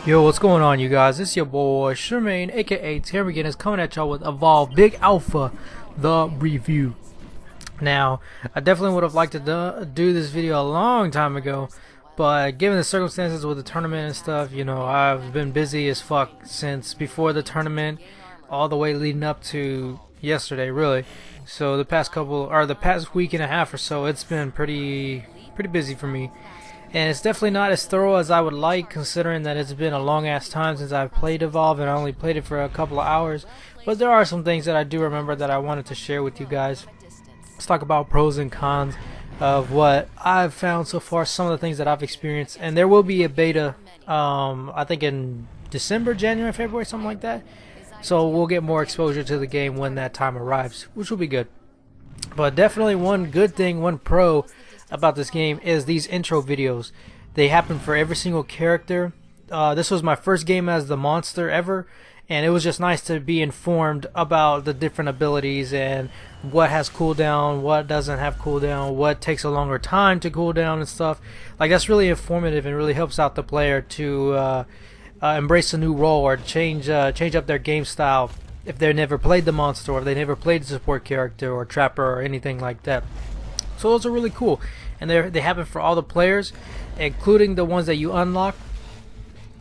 Yo, what's going on, you guys? It's your boy Shermaine, aka Terramageddon, coming at y'all with Evolve Big Alpha, the review. Now, I definitely would have liked to do this video a long time ago, but given the circumstances with the tournament and stuff, you know, I've been busy as fuck since before the tournament, all the way leading up to yesterday, really. So the past week and a half or so, it's been pretty busy for me. And it's definitely not as thorough as I would like, considering that it's been a long ass time since I've played Evolve and I only played it for a couple of hours. But there are some things that I do remember that I wanted to share with you guys. Let's talk about pros and cons of what I've found so far, some of the things that I've experienced. And there will be a beta, I think in December, January, February, something like that. So we'll get more exposure to the game when that time arrives, which will be good. But definitely one good thing, one pro about this game is these intro videos. They happen for every single character. This was my first game as the monster ever, and it was just nice to be informed about the different abilities and what has cooldown, what doesn't have cooldown, what takes a longer time to cooldown and stuff. Like, that's really informative and really helps out the player to embrace a new role or change up their game style if they've never played the monster or if they never played the support character or trapper or anything like that. So those are really cool, and they happen for all the players, including the ones that you unlock,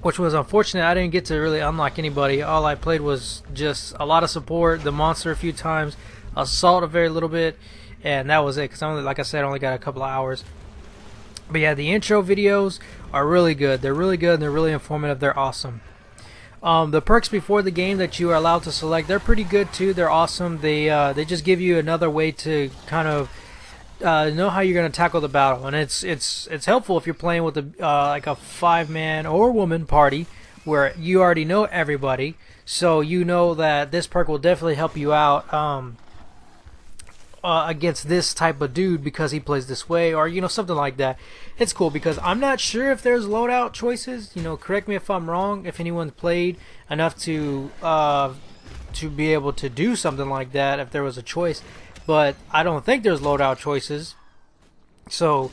which was unfortunate. I didn't get to really unlock anybody. All I played was just a lot of support, the monster a few times, assault a very little bit, and that was it, because like I said, I only got a couple of hours. But yeah, the intro videos are really good. They're really good and they're really informative. They're awesome. The perks before the game that you are allowed to select, they're pretty good too. They're awesome. They just give you another way to kind of know how you're going to tackle the battle, and it's helpful if you're playing with like a 5-man or woman party where you already know everybody, so you know that this perk will definitely help you out against this type of dude because he plays this way, or you know, something like that. It's cool because I'm not sure if there's loadout choices. You know, correct me if I'm wrong, if anyone's played enough to be able to do something like that, if there was a choice. But I don't think there's loadout choices. So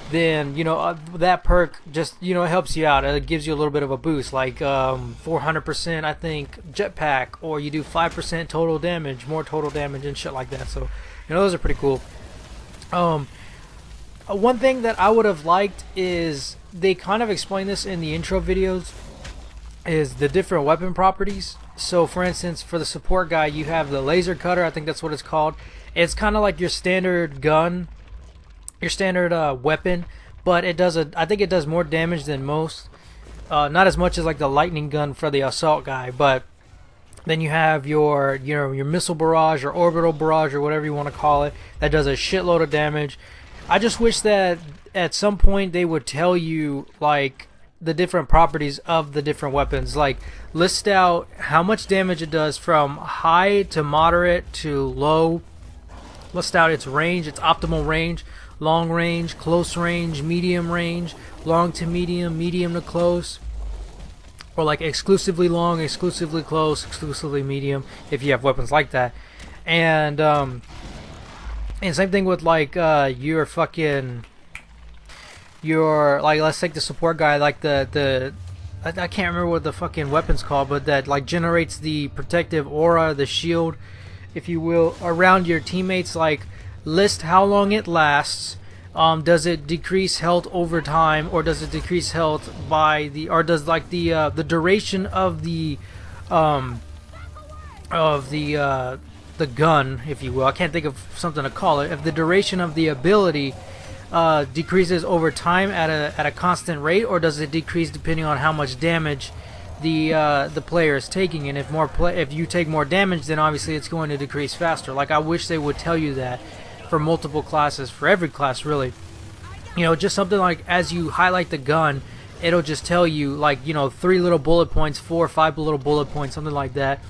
then, you know, that perk just, you know, helps you out. It gives you a little bit of a boost, like 400% I think jetpack, or you do 5% total damage, more total damage and shit like that. So, you know, those are pretty cool. One thing that I would have liked is they kind of explain this in the intro videos, is the different weapon properties. So for instance, for the support guy, you have the laser cutter, I think that's what it's called. It's kind of like your standard gun, your standard weapon, but I think it does more damage than most. Not as much as like the lightning gun for the assault guy, but then you have your missile barrage or orbital barrage or whatever you want to call it, that does a shitload of damage. I just wish that at some point they would tell you like the different properties of the different weapons, like list out how much damage it does from high to moderate to low, list out its range, its optimal range, long range, close range, medium range, long to medium, medium to close, or like exclusively long, exclusively close, exclusively medium, if you have weapons like that. And same thing with like your like, let's take the support guy, like I can't remember what the fucking weapon's called, but that like generates the protective aura, the shield, if you will, around your teammates. Like, list how long it lasts. Does it decrease health over time, or does it decrease health by or does like the duration of the gun, if you will, I can't think of something to call it, if the duration of the ability decreases over time at a constant rate, or does it decrease depending on how much damage the player is taking? And if you take more damage, then obviously it's going to decrease faster. Like, I wish they would tell you that for multiple classes, for every class really. You know, just something like, as you highlight the gun, it'll just tell you, like, you know, 3 little bullet points, 4 or 5 little bullet points, something like that.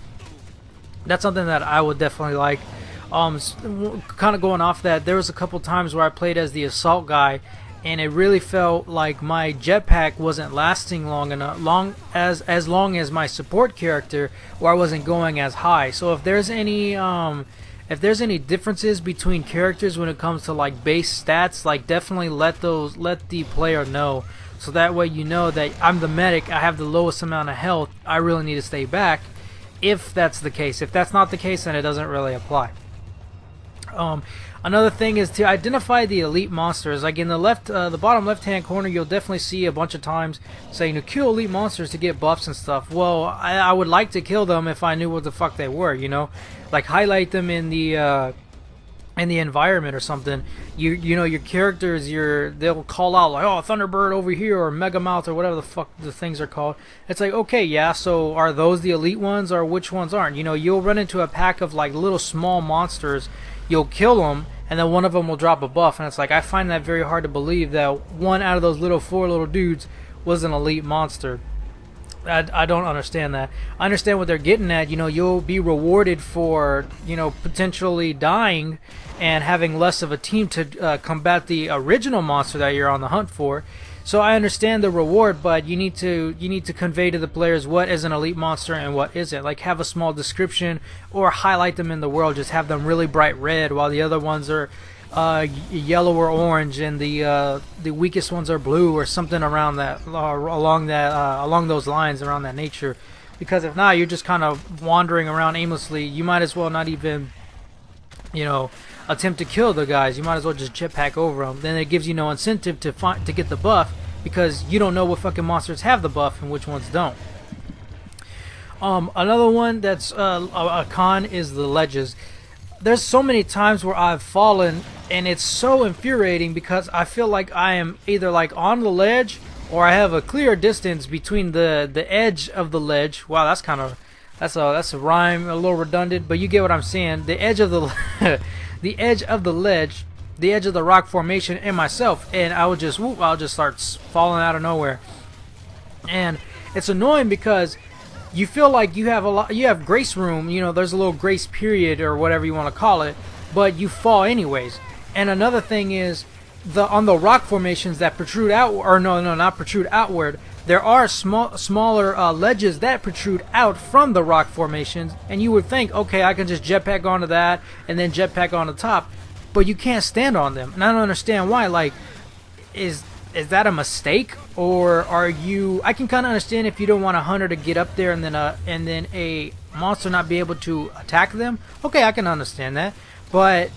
That's something that I would definitely like. Kind of going off that, there was a couple times where I played as the assault guy, and it really felt like my jetpack wasn't lasting long as long as my support character, or I wasn't going as high. So if there's any differences between characters when it comes to like base stats, like definitely let the player know, so that way you know that I'm the medic, I have the lowest amount of health, I really need to stay back. If that's the case. If that's not the case, then it doesn't really apply. Another thing is to identify the elite monsters. Like in the bottom left-hand corner, you'll definitely see a bunch of times saying to kill elite monsters to get buffs and stuff. Well, I would like to kill them if I knew what the fuck they were, you know, like highlight them in the environment or something. You know your characters, they'll call out like, oh, Thunderbird over here, or Megamouth, or whatever the fuck the things are called. It's like, okay, yeah, so are those the elite ones, or which ones aren't? You know, you'll run into a pack of like little small monsters, you'll kill them, and then one of them will drop a buff, and it's like, I find that very hard to believe that one out of those four little dudes was an elite monster. I don't understand that. I understand what they're getting at. You know, you'll be rewarded for, you know, potentially dying and having less of a team to combat the original monster that you're on the hunt for. So I understand the reward, but you need to convey to the players what is an elite monster and what isn't. Like, have a small description or highlight them in the world. Just have them really bright red while the other ones are yellow or orange, and the weakest ones are blue, or something around that, along those lines, around that nature. Because if not, you're just kind of wandering around aimlessly. You might as well not even, you know, attempt to kill the guys. You might as well just jetpack over them. Then it gives you no incentive to get the buff, because you don't know what fucking monsters have the buff and which ones don't. Another one that's a con is the ledges. There's so many times where I've fallen, and it's so infuriating because I feel like I am either like on the ledge, or I have a clear distance between the edge of the ledge. Wow, that's a rhyme, a little redundant, but you get what I'm saying. The edge of the the edge of the ledge, the edge of the rock formation, and myself, and I'll just start falling out of nowhere. And it's annoying because you feel like you have grace room, you know, there's a little grace period or whatever you want to call it, but you fall anyways. And another thing is, on the rock formations that protrude out, or no, not protrude outward, there are smaller ledges that protrude out from the rock formations, and you would think, okay, I can just jetpack onto that and then jetpack on the top, but you can't stand on them. And I don't understand why. Like, is that a mistake, or are you? I can kind of understand if you don't want a hunter to get up there and then a monster not be able to attack them. Okay, I can understand that, but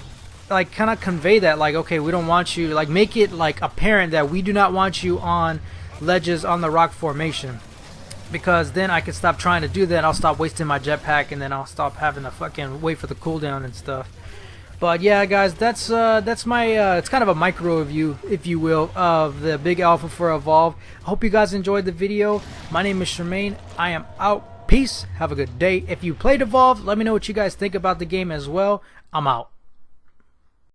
like, kind of convey that, like, okay, we don't want you, like, make it like apparent that we do not want you on ledges on the rock formation, because then I can stop trying to do that. I'll stop wasting my jetpack, and then I'll stop having to fucking wait for the cooldown and stuff. But yeah, guys, that's my it's kind of a micro review, if you will, of the big alpha for Evolve. I hope you guys enjoyed the video. My name is Shermaine. I am out. Peace. Have a good day. If you played Evolve, let me know what you guys think about the game as well. I'm out.